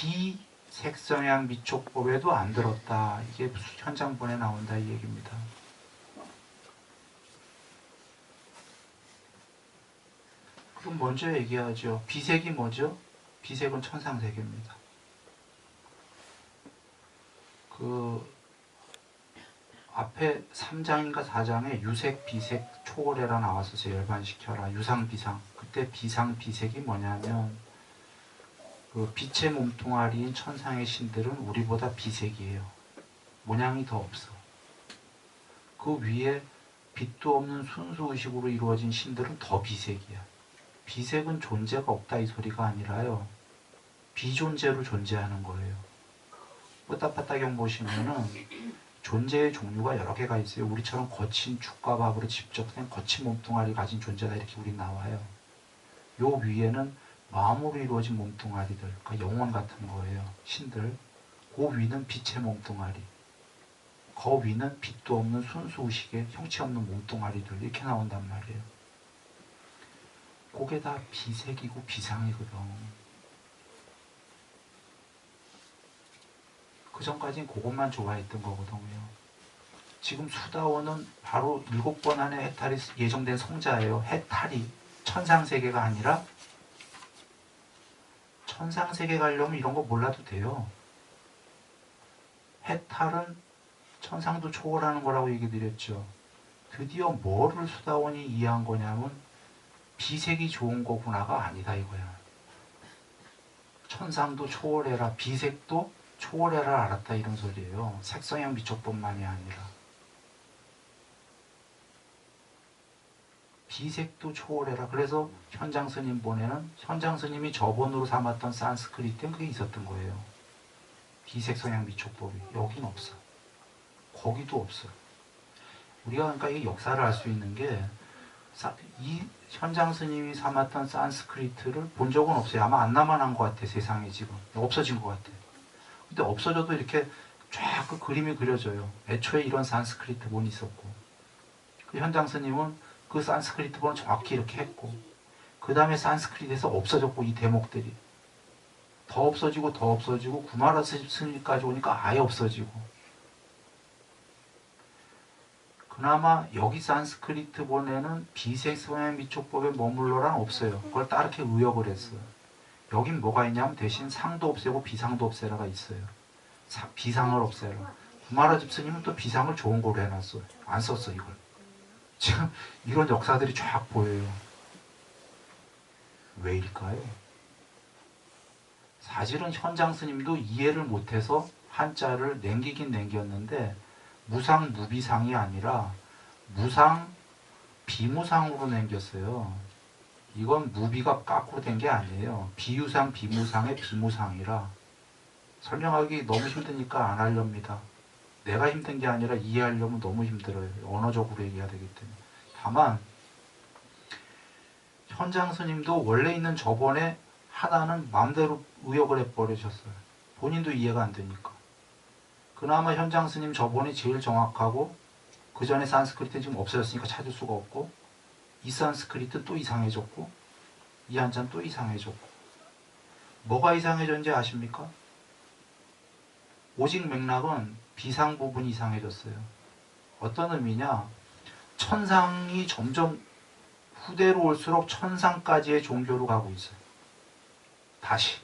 비색성향 미촉법에도 안 들었다. 이게 현장본에 나온다 이 얘기입니다. 그럼 먼저 얘기하죠. 비색이 뭐죠? 비색은 천상세계입니다. 그 앞에 3장인가 4장에 유색, 비색, 초월해라 나왔었어요. 열반시켜라. 유상, 비상. 그때 비상, 비색이 뭐냐면 그 빛의 몸뚱아리인 천상의 신들은 우리보다 비색이에요. 모양이 더 없어. 그 위에 빛도 없는 순수의식으로 이루어진 신들은 더 비색이야. 비색은 존재가 없다 이 소리가 아니라요. 비존재로 존재하는 거예요. 뿌따빠따경 보시면은 존재의 종류가 여러 개가 있어요. 우리처럼 거친 죽과 밥으로 집적된 거친 몸뚱아리 가진 존재다 이렇게 우리 나와요. 요 위에는 마음으로 이루어진 몸뚱아리들, 그러니까 영혼 같은 거예요. 신들. 그 위는 빛의 몸뚱아리. 그 위는 빛도 없는 순수의식의 형체 없는 몸뚱아리들 이렇게 나온단 말이에요. 그게 다 비색이고 비상이거든. 그 전까지는 그것만 좋아했던 거거든요. 지금 수다원은 바로 7번 안에 해탈이 예정된 성자예요. 해탈이 천상세계가 아니라 천상세계 가려면 이런 거 몰라도 돼요. 해탈은 천상도 초월하는 거라고 얘기 드렸죠. 드디어 뭐를 수다원이 이해한 거냐면 비색이 좋은 거구나가 아니다 이거야. 천상도 초월해라, 비색도 초월해라 알았다 이런 소리예요. 색성향 미촉법만이 아니라. 비색도 초월해라. 그래서 현장 스님 본에는 현장 스님이 저본으로 삼았던 산스크리트엔 그게 있었던 거예요. 비색 성향 미촉법이. 여긴 없어. 거기도 없어. 우리가 그러니까 이 역사를 알 수 있는 게 이 현장 스님이 삼았던 산스크리트를 본 적은 없어요. 아마 안 남아난 것 같아 세상에 지금. 없어진 것 같아. 근데 없어져도 이렇게 쫙 그 그림이 그려져요. 애초에 이런 산스크리트 본이 있었고 그 현장 스님은 그 산스크리트 본을 정확히 이렇게 했고 그 다음에 산스크리트에서 없어졌고 이 대목들이 더 없어지고 더 없어지고 구마라 스님까지 오니까 아예 없어지고 그나마 여기 산스크리트 본에는 비색 성향 미촉법에 머물러란 없어요. 그걸 따르게 의역을 했어요. 여긴 뭐가 있냐면 대신 상도 없애고 비상도 없애라가 있어요. 비상을 없애라. 구마라 집스님은 또 비상을 좋은 거로 해놨어요. 안 썼어 이걸. 지금 이런 역사들이 쫙 보여요. 왜일까요? 사실은 현장 스님도 이해를 못해서 한자를 남기긴 남겼는데 무상 무비상이 아니라 무상 비무상으로 남겼어요. 이건 무비가 까꾸로 된 게 아니에요. 비유상 비무상의 비무상이라 설명하기 너무 힘드니까 안 하렵니다. 내가 힘든 게 아니라 이해하려면 너무 힘들어요. 언어적으로 얘기해야 되기 때문에. 다만 현장 스님도 원래 있는 저번에 하나는 마음대로 의역을 해버리셨어요. 본인도 이해가 안 되니까. 그나마 현장 스님 저번이 제일 정확하고 그 전에 산스크리트 지금 없어졌으니까 찾을 수가 없고 이 산스크리트 또 이상해졌고 이 한자는 또 이상해졌고 뭐가 이상해졌는지 아십니까? 오직 맥락은 비상 부분이 이상해졌어요. 어떤 의미냐? 천상이 점점 후대로 올수록 천상까지의 종교로 가고 있어요. 다시.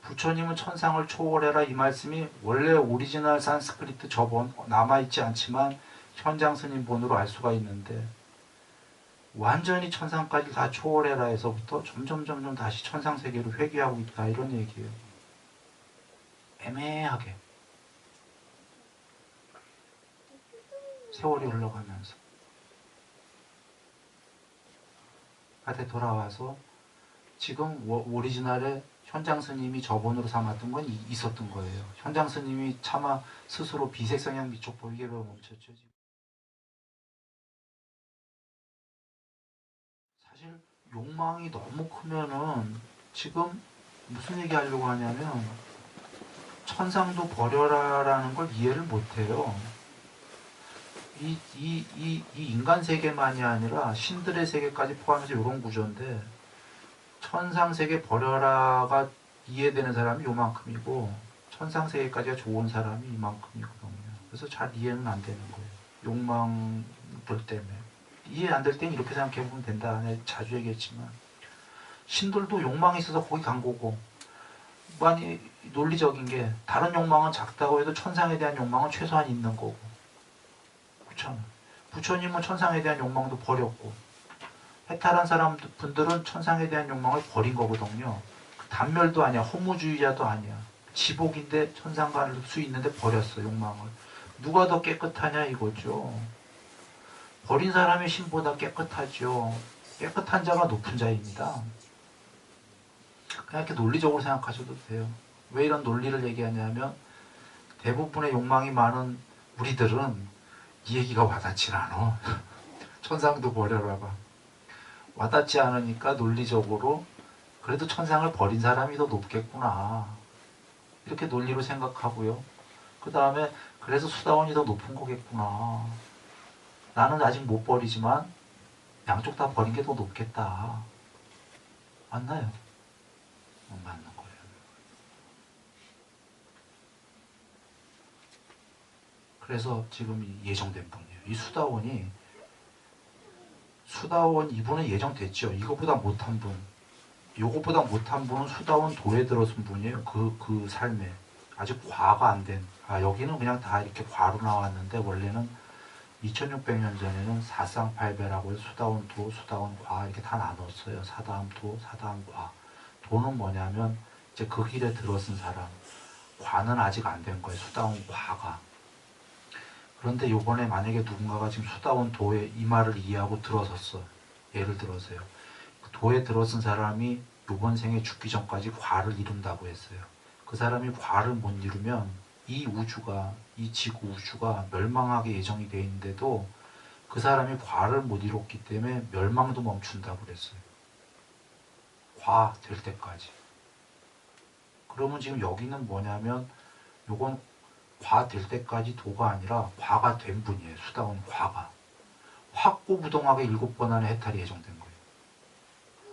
부처님은 천상을 초월해라 이 말씀이 원래 오리지널 산스크리트 저본 남아있지 않지만 현장 스님 본으로 알 수가 있는데 완전히 천상까지 다 초월해라 해서부터 점점 다시 천상 세계로 회귀하고 있다 이런 얘기예요. 애매하게 세월이 흘러가면서 하여튼 돌아와서 지금 오리지널의 현장 스님이 저본으로 삼았던 건 있었던 거예요. 현장 스님이 차마 스스로 비색성향 미촉법 이게 왜 멈췄죠? 사실 욕망이 너무 크면은 지금 무슨 얘기 하려고 하냐면 천상도 버려라라는 걸 이해를 못해요. 이 인간 세계만이 아니라 신들의 세계까지 포함해서 이런 구조인데 천상 세계 버려라가 이해되는 사람이 요만큼이고 천상세계까지가 좋은 사람이 이만큼이거든요. 그래서 잘 이해는 안 되는 거예요. 욕망들 때문에. 이해 안 될 땐 이렇게 생각해 보면 된다. 내가 자주 얘기했지만 신들도 욕망이 있어서 거기 간 거고, 많이 논리적인 게 다른 욕망은 작다고 해도 천상에 대한 욕망은 최소한 있는 거고, 그렇잖아. 부처님은 천상에 대한 욕망도 버렸고, 해탈한 분들은 천상에 대한 욕망을 버린 거거든요. 단멸도 아니야. 허무주의자도 아니야. 지복인데 천상 갈 수 있는데 버렸어, 욕망을. 누가 더 깨끗하냐 이거죠. 버린 사람이 신보다 깨끗하죠. 깨끗한 자가 높은 자입니다. 그냥 이렇게 논리적으로 생각하셔도 돼요. 왜 이런 논리를 얘기하냐면 대부분의 욕망이 많은 우리들은 이 얘기가 와닿질 않아. 천상도 버려라 봐. 와닿지 않으니까 논리적으로 그래도 천상을 버린 사람이 더 높겠구나, 이렇게 논리로 생각하고요. 그 다음에 그래서 수다원이 더 높은 거겠구나. 나는 아직 못 버리지만 양쪽 다 버린 게 더 높겠다. 맞나요? 맞는 거예요. 그래서 지금 예정된 분이에요. 이 수다원 이분은 예정됐죠. 이거보다 못한 분, 요거보다 못한 분은 수다원 도에 들어선 분이에요. 그 삶에 아직 과가 안 된. 여기는 그냥 다 이렇게 과로 나왔는데 원래는 2600년 전에는 사쌍팔배라고 해서 수다원 도, 수다원 과 이렇게 다 나눴어요. 사다음 도, 사다음 과. 도는 뭐냐면 이제 그 길에 들어선 사람, 과는 아직 안 된 거예요. 수다원 과가. 그런데 요번에 만약에 누군가가 지금 수다원 도에 이 말을 이해하고 들어섰어. 예를 들어서요. 그 도에 들어선 사람이 요번 생에 죽기 전까지 과를 이룬다고 했어요. 그 사람이 과를 못 이루면 이 우주가, 이 지구 우주가 멸망하게 예정이 돼 있는데도 그 사람이 과를 못 이뤘기 때문에 멸망도 멈춘다고 그랬어요. 과 될 때까지. 그러면 지금 여기는 뭐냐면 요건 과 될 때까지 도가 아니라 과가 된 분이에요. 수다원 과가. 확고부동하게 7번 안에 해탈이 예정된 거예요.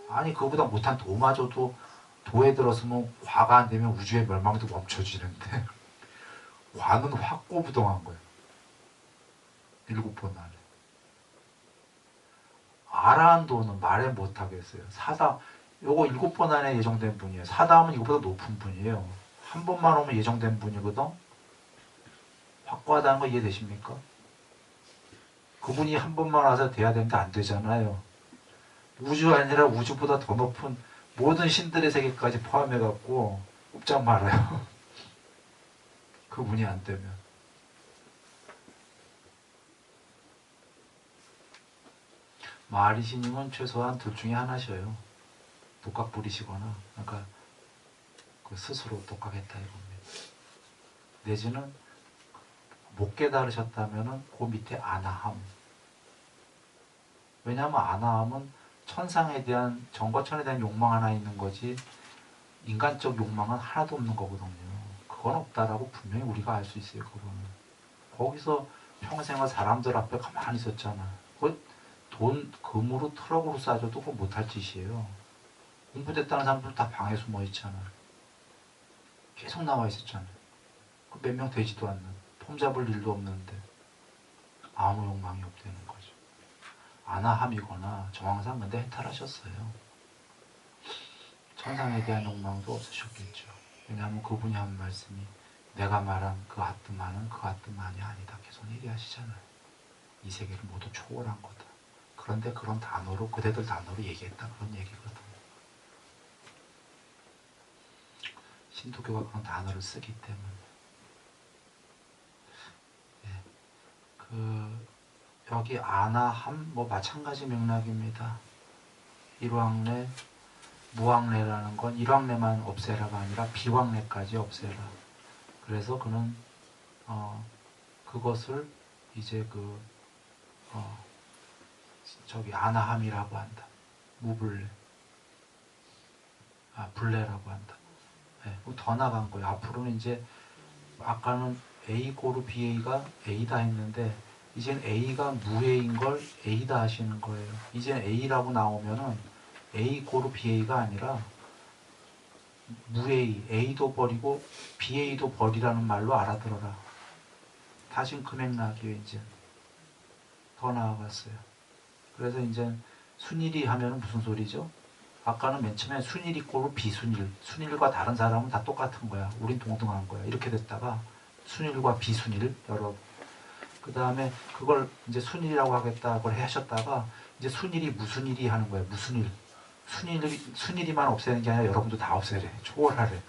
아니 그거보다 못한 도마저도 도에 들어서면 과가 안 되면 우주의 멸망도 멈춰지는데 과는 확고부동한 거예요. 7번 안에. 아라한도는 말해 못하겠어요. 요거 7번 안에 예정된 분이에요. 사다음은 이거보다 높은 분이에요. 한 번만 오면 예정된 분이거든. 확고하다는 거 이해되십니까? 그분이 한 번만 와서 돼야 되는데 안 되잖아요. 우주 아니라 우주보다 더 높은 모든 신들의 세계까지 포함해갖고 꼼짝 말아요. 그분이 안 되면. 마하리시님은 최소한 둘 중에 하나셔요. 독각 부리시거나, 그러니까 그 스스로 독각했다 이겁니다. 내지는 못 깨달으셨다면은 그 밑에 아나함. 왜냐하면 아나함은 천상에 대한, 정거천에 대한 욕망 하나 있는 거지 인간적 욕망은 하나도 없는 거거든요. 그건 없다라고 분명히 우리가 알 수 있어요. 그거는. 거기서 평생을 사람들 앞에 가만히 있었잖아. 돈, 금으로 트럭으로 싸줘도 그거 못할 짓이에요. 공부됐다는 사람들 다 방에 숨어 있잖아. 계속 나와 있었잖아. 몇 명 되지도 않는, 폼 잡을 일도 없는데 아무 욕망이 없다는 거죠. 아나함이거나 정황상 근데 해탈하셨어요. 천상에 대한 욕망도 없으셨겠죠. 왜냐하면 그분이 한 말씀이 내가 말한 그 아뜨만은 그 아뜨만이 아니다 계속 얘기하시잖아요. 이 세계를 모두 초월한 거다. 그런데 그런 단어로, 그대들 단어로 얘기했다, 그런 얘기거든. 신도교가 그런 단어를 쓰기 때문에. 여기 아나함 뭐 마찬가지 맥락입니다. 일왕래, 무왕래라는 건 일왕래만 없애라가 아니라 비왕래까지 없애라. 그래서 그는 그것을 이제 저기 아나함이라고 한다. 무불래, 불래라고 한다. 네, 더 나간 거예요. 앞으로는 이제 아까는 A 고루 BA가 A다 했는데 이젠 A가 무A인 걸 A다 하시는 거예요. 이젠 A라고 나오면은 A 고루 BA가 아니라 무A, A도 버리고 BA도 버리라는 말로 알아들어라. 다 지금 그 맥락이에요. 이제 더 나아갔어요. 그래서 이제 순일이 하면 무슨 소리죠? 아까는 맨 처음에 순일 이꼴로 비순일, 순일과 다른 사람은 다 똑같은 거야. 우린 동등한 거야. 이렇게 됐다가 순일과 비순일 여러. 그 다음에 그걸 이제 순일이라고 하겠다 그걸 하셨다가 이제 순일이 무슨 일이 하는 거야. 무슨 일. 순일이만 없애는 게 아니라 여러분도 다 없애래. 초월하래.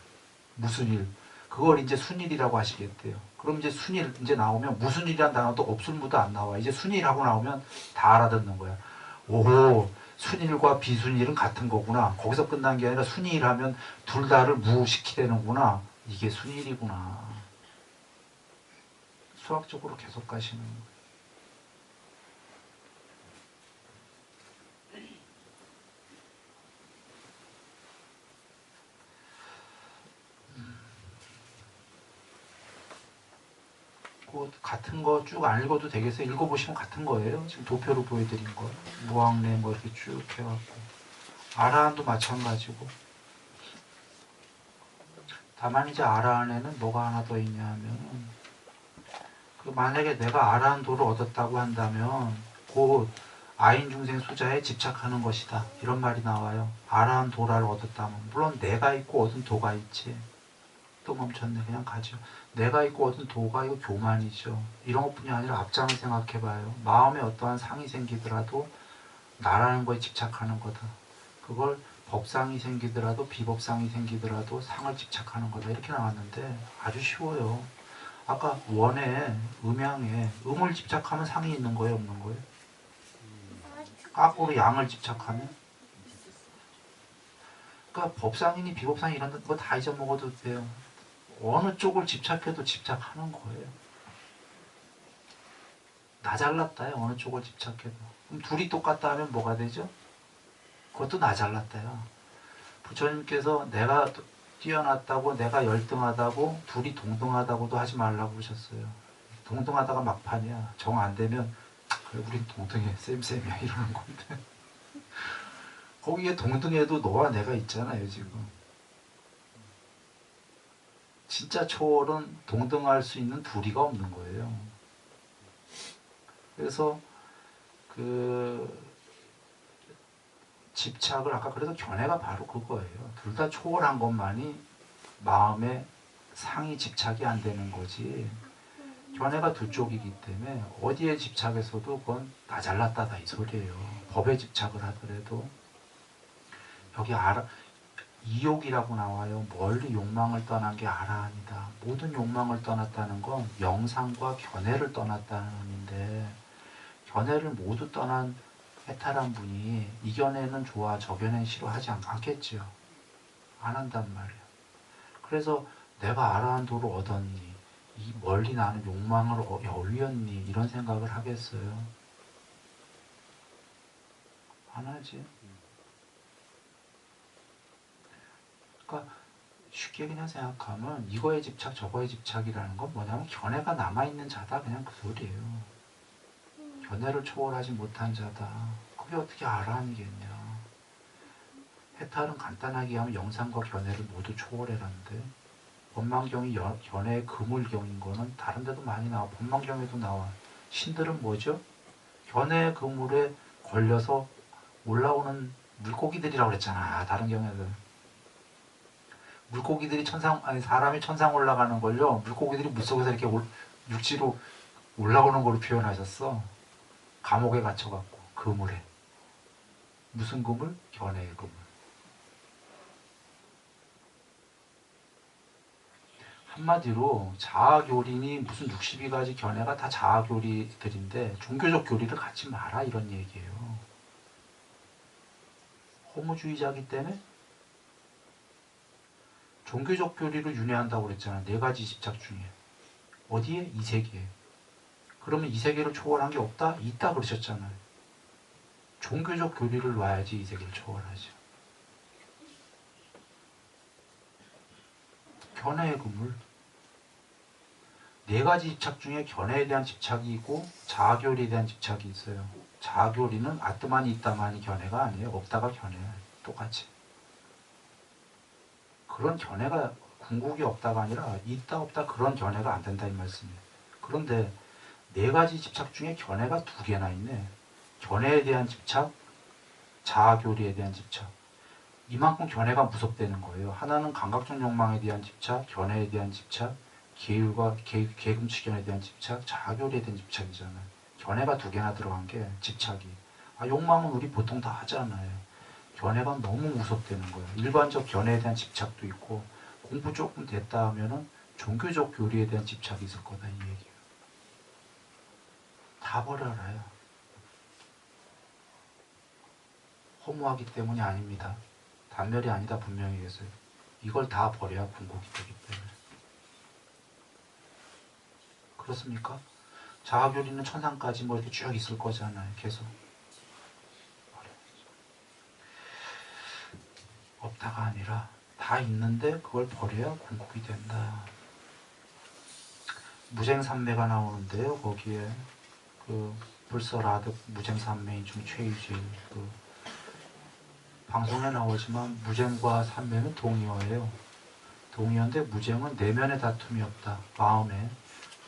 무슨 일. 그걸 이제 순일이라고 하시겠대요. 그럼 이제 순일 이제 나오면 무슨 일이란 단어도 없을무도 안 나와. 이제 순일하고 나오면 다 알아듣는 거야. 오, 순일과 비순일은 같은 거구나. 거기서 끝난 게 아니라 순일하면 둘 다를 무시키되는구나. 이게 순일이구나. 수학적으로 계속 가시는 거예요. 같은 거 쭉 안 읽어도 되겠어요. 읽어보시면 같은 거예요. 지금 도표로 보여드린 거. 무왕래 뭐 이렇게 쭉 해갖고. 아라한도 마찬가지고. 다만 이제 아라한에는 뭐가 하나 더 있냐 하면은, 만약에 내가 아라한 도를 얻었다고 한다면, 곧 아인 중생 수자에 집착하는 것이다. 이런 말이 나와요. 아라한 도를 얻었다면. 물론 내가 있고 얻은 도가 있지. 또 멈췄네. 그냥 가죠. 내가 있고 얻은 도가 이거 교만이죠. 이런 것뿐이 아니라 앞장을 생각해봐요. 마음에 어떠한 상이 생기더라도 나라는 거에 집착하는 거다. 그걸 법상이 생기더라도 비법상이 생기더라도 상을 집착하는 거다. 이렇게 나왔는데 아주 쉬워요. 아까 원에 음양에 음을 집착하면 상이 있는 거예요, 없는 거예요? 거꾸로 양을 집착하면? 그러니까 법상이니 비법상이 이런 거 다 잊어먹어도 돼요. 어느 쪽을 집착해도 집착하는 거예요. 나 잘났다요. 어느 쪽을 집착해도. 그럼 둘이 똑같다 하면 뭐가 되죠? 그것도 나 잘났다요. 부처님께서 내가 뛰어났다고 내가 열등하다고 둘이 동등하다고도 하지 말라고 그러셨어요. 동등하다가 막판이야. 정 안 되면 그래 우린 동등해. 쌤쌤이야 이러는 건데. 거기에 동등해도 너와 내가 있잖아요 지금. 진짜 초월은 동등할 수 있는 둘이가 없는 거예요. 그래서 집착을 아까 그래도 견해가 바로 그거예요. 둘 다 초월한 것만이 마음에 상이 집착이 안 되는 거지. 견해가 두 쪽이기 때문에 어디에 집착해서도 그건 나 잘났다다 이 소리예요. 법에 집착을 하더라도 여기 이욕이라고 나와요. 멀리 욕망을 떠난 게 아라한이다. 모든 욕망을 떠났다는 건 명상과 견해를 떠났다는 의미인데 견해를 모두 떠난 해탈한 분이 이 견해는 좋아 저 견해는 싫어하지 않겠죠. 안 한단 말이에요. 그래서 내가 아라한 도를 얻었니? 이 멀리 나는 욕망을 열렸니? 이런 생각을 하겠어요. 안 하지. 그러니까 쉽게 그냥 생각하면 이거에 집착 저거에 집착이라는 건 뭐냐면 견해가 남아있는 자다 그냥 그 소리예요. 견해를 초월하지 못한 자다. 그게 어떻게 아라한이겠냐. 해탈은 간단하게 하면 영상과 견해를 모두 초월해라는데 법망경이 견해의 그물경인 거는 다른 데도 많이 나와. 법망경에도 나와. 신들은 뭐죠? 견해의 그물에 걸려서 올라오는 물고기들이라고 그랬잖아. 다른 경우에는. 물고기들이 사람이 천상 올라가는 걸요. 물고기들이 물속에서 이렇게 육지로 올라오는 걸로 표현하셨어. 감옥에 갇혀갖고 그물에. 무슨 그물? 견해의 그물. 한마디로 자아교리니 무슨 62가지 견해가 다 자아교리들인데 종교적 교리를 갖지 마라 이런 얘기예요. 허무주의자기 때문에 종교적 교리를 윤회한다고 그랬잖아. 4가지 집착 중에. 어디에? 이 세계에. 그러면 이 세계를 초월한 게 없다? 있다 그러셨잖아요. 종교적 교리를 놔야지 이 세계를 초월하죠. 견해의 그물. 4가지 집착 중에 견해에 대한 집착이 있고 자아교리에 대한 집착이 있어요. 자아교리는 아뜨만이 있다만이 견해가 아니에요. 없다가 견해야. 똑같이. 그런 견해가 궁극이 없다가 아니라 있다 없다 그런 견해가 안 된다 이 말씀이에요. 그런데 네 가지 집착 중에 견해가 두 개나 있네. 견해에 대한 집착, 자아교리에 대한 집착. 이만큼 견해가 무섭다는 거예요. 하나는 감각적 욕망에 대한 집착, 견해에 대한 집착, 계율과 계금치견에 대한 집착, 자아교리에 대한 집착이잖아요. 견해가 두 개나 들어간 게 집착이. 욕망은 우리 보통 다 하잖아요. 견해가 너무 무섭다는 거예요. 일반적 견해에 대한 집착도 있고 공부 조금 됐다 하면은 종교적 교리에 대한 집착이 있을 거다 이 얘기예요. 다 버려라요. 허무하기 때문이 아닙니다. 단멸이 아니다 분명히 얘기했어요. 이걸 다 버려야 궁극이 되기 때문에. 그렇습니까? 자아교리는 천상까지 뭐 이렇게 쭉 있을 거잖아요. 계속. 없다가 아니라 다 있는데 그걸 버려야 궁극이 된다. 무쟁삼매가 나오는데요. 거기에 그 불설아득 무쟁삼매인 중 최유질 그 방송에 나오지만 무쟁과 삼매는 동의어예요. 동의어인데 무쟁은 내면의 다툼이 없다.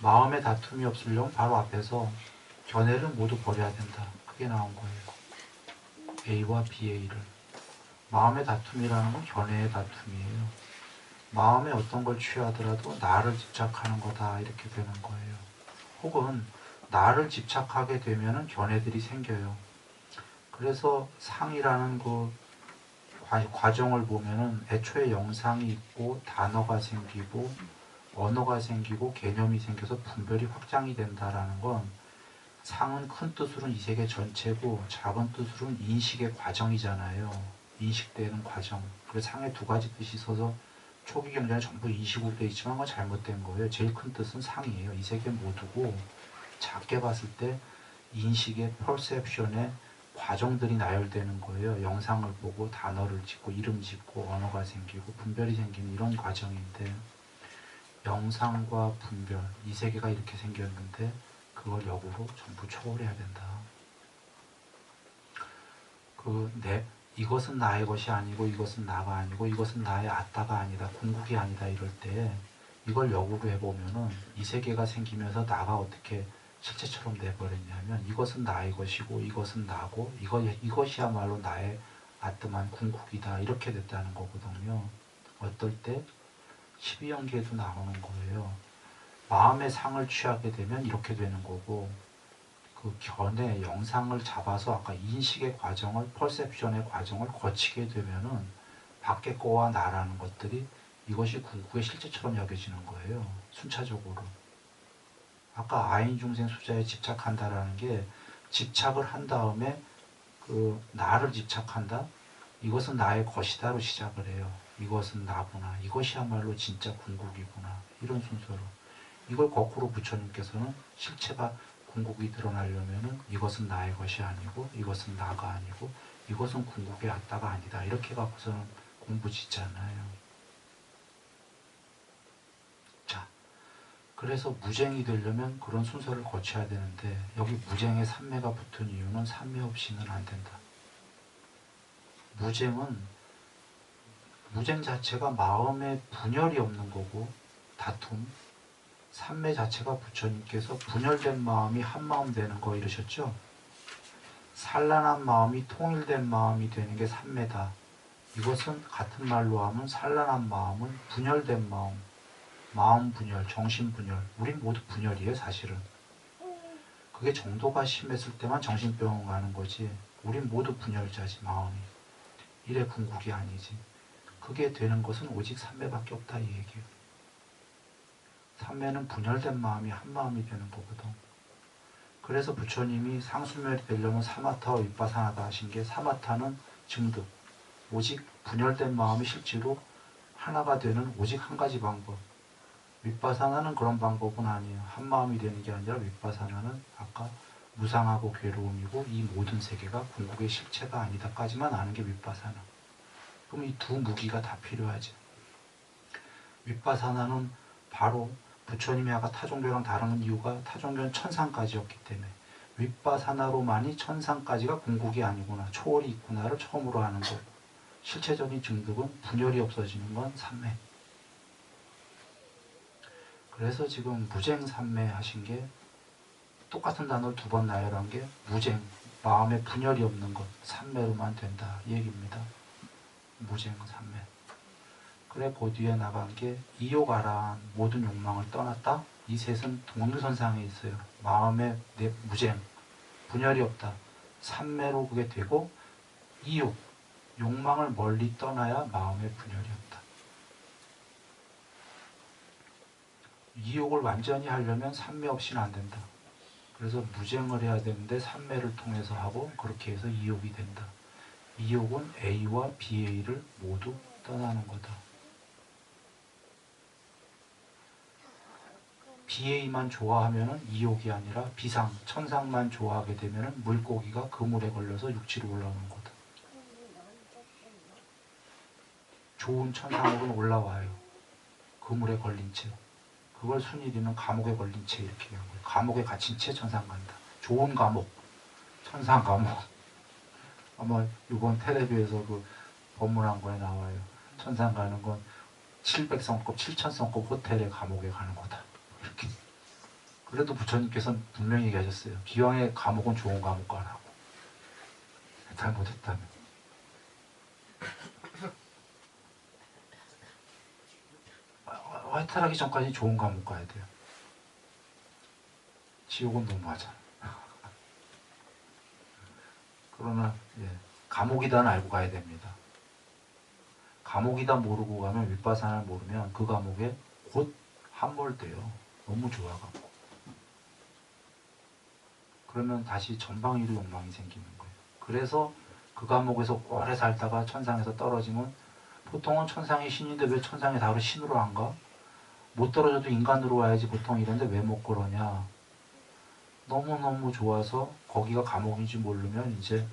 마음의 다툼이 없으려면 바로 앞에서 견해를 모두 버려야 된다. 그게 나온 거예요. A와 BA를. 마음의 다툼이라는 건 견해의 다툼이에요. 마음에 어떤 걸 취하더라도 나를 집착하는 거다 이렇게 되는 거예요. 혹은 나를 집착하게 되면은 견해들이 생겨요. 그래서 상이라는 그 과정을 보면은 애초에 영상이 있고 단어가 생기고 언어가 생기고 개념이 생겨서 분별이 확장이 된다라는 건 상은 큰 뜻으로는 이 세계 전체고 작은 뜻으로는 인식의 과정이잖아요. 인식되는 과정. 그래서 상에 두 가지 뜻이 있어서 초기 경전에 전부 인식으로 되어 있지만 그건 잘못된 거예요. 제일 큰 뜻은 상이에요. 이 세계 모두고 작게 봤을 때 인식의 퍼셉션의 과정들이 나열되는 거예요. 영상을 보고 단어를 짓고 이름 짓고 언어가 생기고 분별이 생기는 이런 과정인데 영상과 분별, 이 세계가 이렇게 생겼는데 그걸 역으로 전부 초월해야 된다. 이것은 나의 것이 아니고 이것은 나가 아니고 이것은 나의 아따가 아니다. 궁극이 아니다. 이럴 때 이걸 역으로 해보면은 이 세계가 생기면서 나가 어떻게 실체처럼 돼버렸냐면 이것은 나의 것이고 이것은 나고 이것이야말로 나의 아뜸한 궁극이다. 이렇게 됐다는 거거든요. 어떨 때 12연계에도 나오는 거예요. 마음의 상을 취하게 되면 이렇게 되는 거고 그 견해, 영상을 잡아서 아까 인식의 과정을, 퍼셉션의 과정을 거치게 되면은 밖의 거와 나라는 것들이 이것이 궁극의 실체처럼 여겨지는 거예요. 순차적으로. 아까 아인중생 수자에 집착한다라는 게 집착을 한 다음에 그 나를 집착한다? 이것은 나의 것이다로 시작을 해요. 이것은 나구나. 이것이야말로 진짜 궁극이구나. 이런 순서로. 이걸 거꾸로 부처님께서는 실체가 궁극이 드러나려면은 이것은 나의 것이 아니고 이것은 나가 아니고 이것은 궁극의 아따가 아니다. 이렇게 갖고서는 공부 짓잖아요. 자, 그래서 무쟁이 되려면 그런 순서를 거쳐야 되는데 여기 무쟁에 삼매가 붙은 이유는 삼매 없이는 안 된다. 무쟁 자체가 마음에 분열이 없는 거고 다툼, 삼매 자체가 부처님께서 분열된 마음이 한마음 되는 거 이러셨죠? 산란한 마음이 통일된 마음이 되는 게 삼매다. 이것은 같은 말로 하면 산란한 마음은 분열된 마음 분열, 정신 분열. 우린 모두 분열이에요, 사실은. 그게 정도가 심했을 때만 정신병원 가는 거지. 우린 모두 분열자지, 마음이. 이래 궁극이 아니지. 그게 되는 것은 오직 삼매밖에 없다 이 얘기예요. 삼매는 분열된 마음이 한 마음이 되는 거거든. 그래서 부처님이 상수멸이 되려면 사마타와 윗바사나다 하신 게 사마타는 증득. 오직 분열된 마음이 실제로 하나가 되는 오직 한 가지 방법. 윗바사나는 그런 방법은 아니에요. 한 마음이 되는 게 아니라 윗바사나는 아까 무상하고 괴로움이고 이 모든 세계가 궁극의 실체가 아니다까지만 아는 게 윗바사나. 그럼 이 두 무기가 다 필요하지. 윗바사나는 바로 부처님이 아까 타종교랑 다른 이유가 타종교는 천상까지였기 때문에 윗바사나로만이 천상까지가 궁극이 아니구나, 초월이 있구나를 처음으로 하는 거고 실체적인 증득은 분열이 없어지는 건 삼매. 그래서 지금 무쟁삼매 하신 게 똑같은 단어를 두 번 나열한 게 무쟁, 마음에 분열이 없는 것, 삼매로만 된다 이 얘기입니다. 무쟁삼매. 그래 그 뒤에 나간 게 이욕아란 모든 욕망을 떠났다. 이 셋은 동일선상에 있어요. 마음에 무쟁, 분열이 없다. 삼매로 그게 되고 이욕, 욕망을 멀리 떠나야 마음에 분열이 없다. 이욕을 완전히 하려면 삼매 없이는 안 된다. 그래서 무쟁을 해야 되는데 삼매를 통해서 하고 그렇게 해서 이욕이 된다. 이욕은 A와 BA를 모두 떠나는 거다. BA만 좋아하면 이욕이 아니라 비상, 천상만 좋아하게 되면 물고기가 그물에 걸려서 육지로 올라오는 거다. 좋은 천상으로는 올라와요. 그물에 걸린 채. 그걸 순일이는 감옥에 걸린 채 이렇게 얘기한 거예요. 감옥에 갇힌 채 천상 간다. 좋은 감옥, 천상 감옥. 아마 이번 텔레비에서 그 법문한 거에 나와요. 천상 가는 건 700성급, 7000성급 호텔에 감옥에 가는 거다. 이렇게. 그래도 부처님께서는 분명히 얘기하셨어요. 기왕에 감옥은 좋은 감옥 가라고. 잘못했다면. 해탈하기 전까지 좋은 감옥 가야 돼요. 지옥은 너무하잖아. 그러나 감옥이다는 알고 가야 됩니다. 감옥이다 모르고 가면 윗바산을 모르면 그 감옥에 곧 함몰돼요. 너무 좋아가고. 그러면 다시 전방위로 욕망이 생기는 거예요. 그래서 그 감옥에서 오래 살다가 천상에서 떨어지면 보통은 천상의 신인데 왜 천상에 바로 신으로 안 가? 못 떨어져도 인간으로 와야지 보통 이런데 왜 못 그러냐. 너무너무 좋아서 거기가 감옥인지 모르면 이제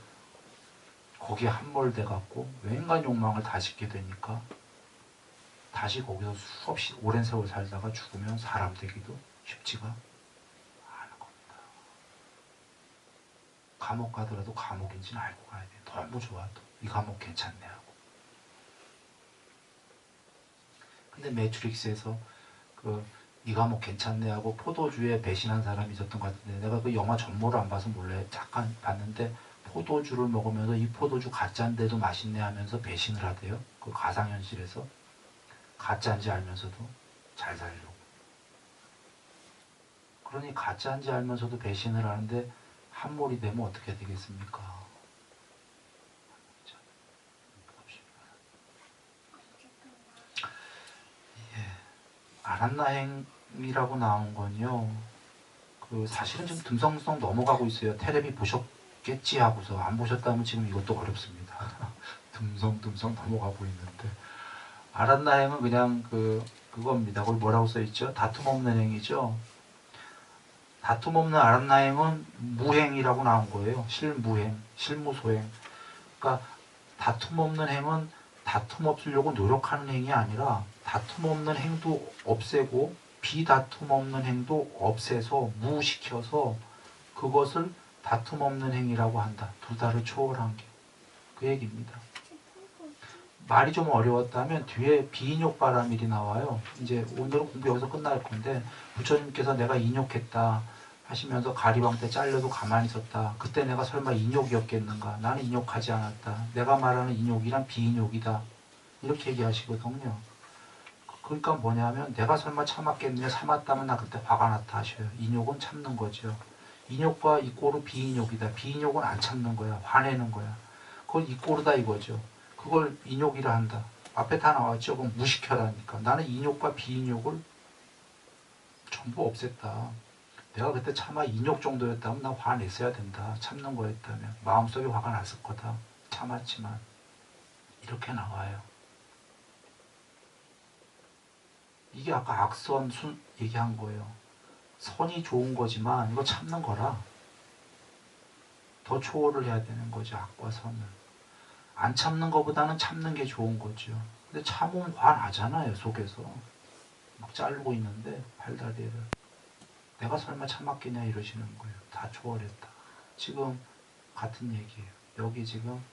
거기에 함몰돼 갖고 웬간 욕망을 다 짓게 되니까 다시 거기서 수없이 오랜 세월 살다가 죽으면 사람 되기도 쉽지가 않은 겁니다. 감옥 가더라도 감옥인지는 알고 가야 돼. 너무 좋아도 이 감옥 괜찮네 하고. 근데 매트릭스에서 이 감옥 괜찮네 하고 포도주에 배신한 사람이 있었던 것 같은데 내가 그 영화 전모를 안 봐서 몰라요. 잠깐 봤는데 포도주를 먹으면서 이 포도주 가짜인데도 맛있네 하면서 배신을 하대요. 그 가상현실에서. 가짜인지 알면서도 잘 살려고. 그러니 가짜인지 알면서도 배신을 하는데 함몰이 되면 어떻게 되겠습니까? 아란나행이라고 나온 건요. 사실은 지금 듬성듬성 넘어가고 있어요. 테레비 보셨겠지 하고서 안 보셨다면 지금 이것도 어렵습니다. 듬성듬성 넘어가고 있는데 아란나행은 그냥 그겁니다. 거기 뭐라고 써있죠? 다툼 없는 행이죠. 다툼 없는 아란나행은 무행이라고 나온 거예요. 실무행, 실무소행. 그러니까 다툼 없는 행은 다툼 없으려고 노력하는 행이 아니라 다툼 없는 행도 없애고 비다툼 없는 행도 없애서 무시켜서 그것을 다툼 없는 행이라고 한다. 두 달을 초월한 게. 그 얘기입니다. 말이 좀 어려웠다면 뒤에 비인욕바라밀이 나와요. 이제 오늘은 공부 여기서 끝날 건데 부처님께서 내가 인욕했다 하시면서 가리방 때 잘려도 가만히 있었다. 그때 내가 설마 인욕이었겠는가? 나는 인욕하지 않았다. 내가 말하는 인욕이란 비인욕이다. 이렇게 얘기하시거든요. 그러니까 뭐냐면 내가 설마 참았겠느냐? 참았다면 나 그때 화가 났다 하셔요. 인욕은 참는 거죠. 인욕과 이꼬르 비인욕이다. 비인욕은 안 참는 거야. 화내는 거야. 그걸 이꼬르다 이거죠. 그걸 인욕이라 한다. 앞에 다 나왔죠. 그럼 무식혈하니까. 나는 인욕과 비인욕을 전부 없앴다. 내가 그때 차마 인욕 정도였다면 나 화냈어야 된다. 참는 거였다면. 마음속에 화가 났을 거다. 참았지만. 이렇게 나와요. 이게 아까 악선 얘기한 거예요. 선이 좋은 거지만 이거 참는 거라. 더 초월을 해야 되는 거죠. 악과 선을. 안 참는 것보다는 참는 게 좋은 거죠. 근데 참으면 화 나잖아요. 속에서. 막 자르고 있는데 팔다리를. 내가 설마 참았겠냐 이러시는 거예요. 다 초월했다. 지금 같은 얘기예요. 여기 지금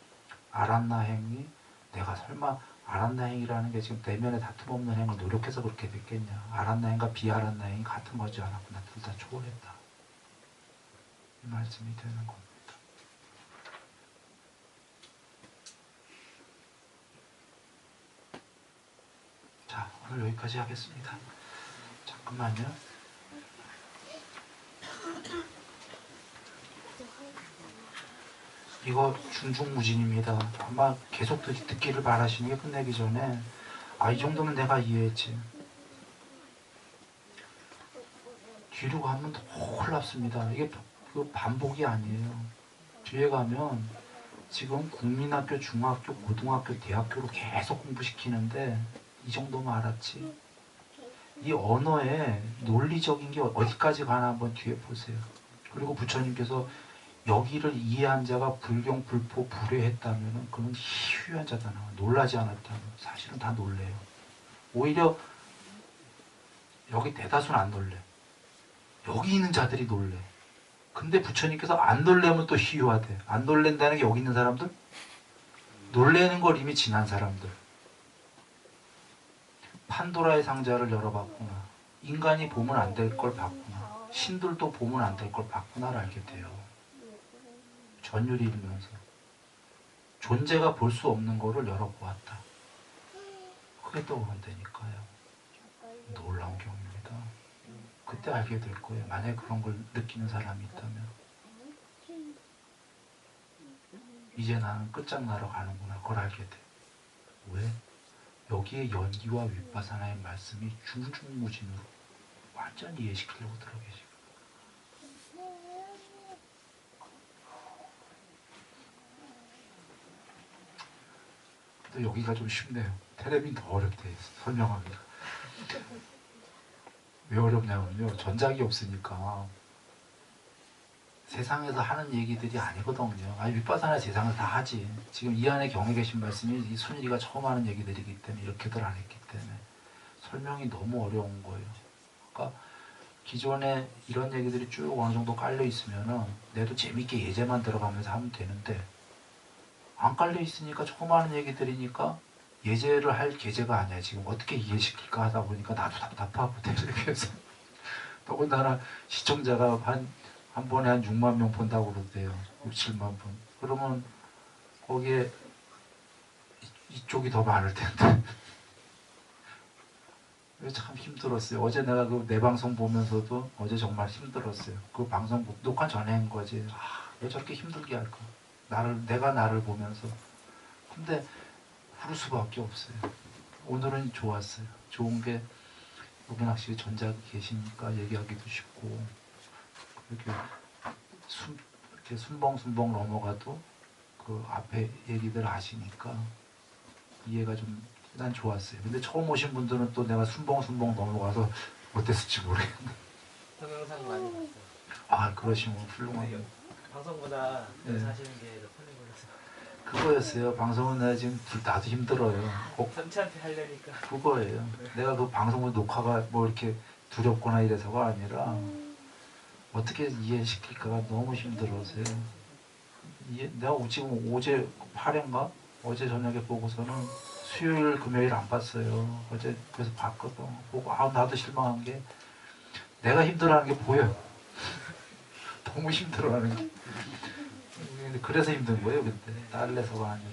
아란나행이 내가 설마 아란나행이라는 게 지금 내면에 다툼 없는 행을 노력해서 그렇게 됐겠냐. 아란나행과 비아란나행이 같은 거지 않았구나. 둘 다 초월했다. 이 말씀이 되는 겁니다. 자, 오늘 여기까지 하겠습니다. 잠깐만요. 이거 중중무진입니다. 아마 계속 듣기를 바라시는 게 끝내기 전에 이 정도면 내가 이해했지. 뒤로 가면 더 혼납습니다. 이게 반복이 아니에요. 뒤에 가면 지금 국민학교, 중학교, 고등학교, 대학교로 계속 공부시키는데 이 정도만 알았지. 이 언어의 논리적인 게 어디까지 가나 한번 뒤에 보세요. 그리고 부처님께서 여기를 이해한 자가 불경, 불포, 불회했다면 그건 희유한 자다 나와. 놀라지 않았다면 사실은 다 놀래요. 오히려 여기 대다수는 안 놀래. 여기 있는 자들이 놀래. 근데 부처님께서 안 놀래면 또 희유하대. 안 놀랜다는 게 여기 있는 사람들? 놀래는 걸 이미 지난 사람들. 판도라의 상자를 열어봤구나. 인간이 보면 안 될 걸 봤구나. 신들도 보면 안 될 걸 봤구나를 알게 돼요. 전율이 일면서 존재가 볼 수 없는 거를 열어보았다. 그게 떠오른다니까요. 놀라운 경우입니다. 그때 알게 될 거예요. 만약에 그런 걸 느끼는 사람이 있다면 이제 나는 끝장나러 가는구나. 그걸 알게 돼. 왜? 여기에 연기와 윗바사나의 말씀이 중중무진으로 완전히 이해시키려고 들어계시고 또 여기가 좀 쉽네요. 테레비는 더 어렵대 설명하기가. 왜 어렵냐면요. 전작이 없으니까 세상에서 하는 얘기들이 아니거든요. 윗바사나 세상에서 다 하지. 지금 이 안에 경에 계신 말씀이 이 순일이가 처음 하는 얘기들이기 때문에 이렇게들 안 했기 때문에 설명이 너무 어려운 거예요. 그러니까 기존에 이런 얘기들이 쭉 어느 정도 깔려 있으면은 내도 재밌게 예제만 들어가면서 하면 되는데 안 깔려 있으니까 처음 하는 얘기들이니까 예제를 할 계제가 아니야. 지금 어떻게 이해시킬까 하다 보니까 나도 답답하고 텔레비에서 더군다나 시청자가 한 번에 한 6만 명 본다고 그러대요. 6, 7만 분. 그러면 거기에 이쪽이 더 많을 텐데. 참 힘들었어요. 어제 내가 그 내 방송 보면서도 어제 정말 힘들었어요. 그 방송 녹화 전에 한 거지. 왜 저렇게 힘들게 할까? 내가 나를 보면서. 근데 부를 수밖에 없어요. 오늘은 좋았어요. 좋은 게 여기 확실히 전작이 계시니까 얘기하기도 쉽고 이렇게 이렇게 순벙순벙 넘어가도 그 앞에 얘기들 하시니까 이해가 좀 난 좋았어요. 근데 처음 오신 분들은 또 내가 순벙순벙 넘어가서 어땠을지 모르겠네. 동영상 많이 봤어요. 그러시면 훌륭하네요. 방송보다 네. 사시는 게 더 편해 보여서. 그거였어요. 방송은 내가 지금 나도 힘들어요. 삼치한테 하려니까. 그거예요. 내가 그 방송을 녹화가 뭐 이렇게 두렵거나 이래서가 아니라 어떻게 이해시킬까가 너무 힘들어서요. 내가 지금 어제 8회인가? 어제 저녁에 보고서는 수요일, 금요일 안 봤어요. 어제 그래서 봤거든. 보고 나도 실망한 게 내가 힘들어하는 게 보여. 너무 힘들어하는 게. 그래서 힘든 거예요. 그때 딸내서가 아니라.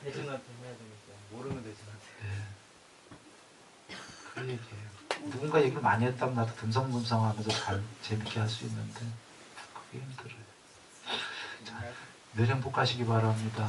대중한테 해야 되니까 모르는 대중한테. 네. 그 얘기예요. 누군가 얘기를 많이 했다면 나도 듬성듬성하면서 잘 재밌게 할 수 있는데 그게 힘들어요. 자, 늘 행복하시기 바랍니다.